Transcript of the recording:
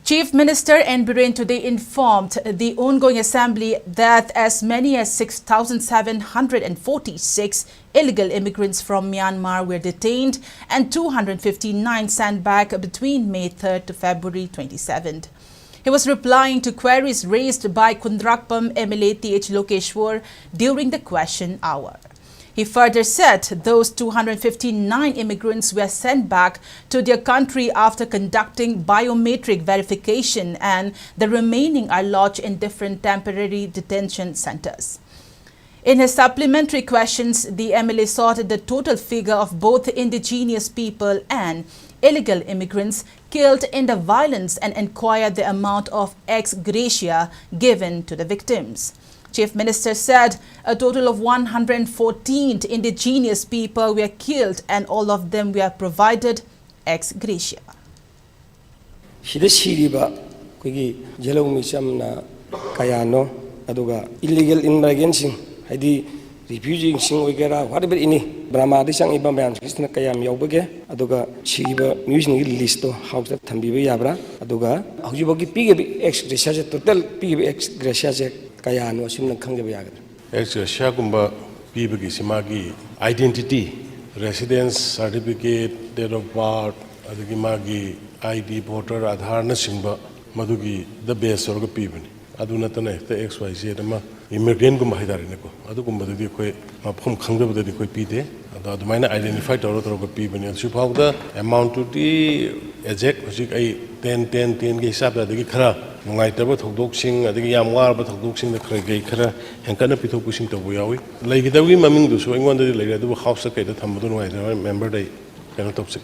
Chief Minister N. Biren today informed the ongoing assembly that as many as 6,746 illegal immigrants from Myanmar were detained and 259 sent back between May 3rd to February 27th. He was replying to queries raised by Kundrakpam MLA T.H. Lokeshwar during the question hour. He further said those 259 immigrants were sent back to their country after conducting biometric verification, and the remaining are lodged in different temporary detention centers. In his supplementary questions, the MLA sought the total figure of both indigenous people and illegal immigrants killed in the violence and inquired the amount of ex gratia given to the victims. Chief Minister said a total of 114 indigenous people were killed and all of them were provided ex gratia. Illegal immigrants, refugees, whatever any Brahma, this young Ibam, Kayam Yobage, Adoga, Shiba, using list of house of Tambi Yabra, Adoga, Hujuboki Pig ex gratia, total Pig ex gratia. Ex gratia kumba pibagi simagi identity, residence certificate, date of birth, adagi magi ID, voter, Aadhaar na simba madugi the base or pibani. Aduna tane the XYZ ma immigrant kumba hidari neko. Adu kumba di koi mapum khangba di koi pide. Adu maina identified toro toro pibani. Shubhav the amount to the exact hojik ai 10 ke hisab da dagi khara. Nungaitaba thokdoksing adagi yam warba thokdoksing da khare khara henkana pithokusing to buyawi laigidawi maming du so ingonda laiga du house ka da thamdu nungai member dai kana topsik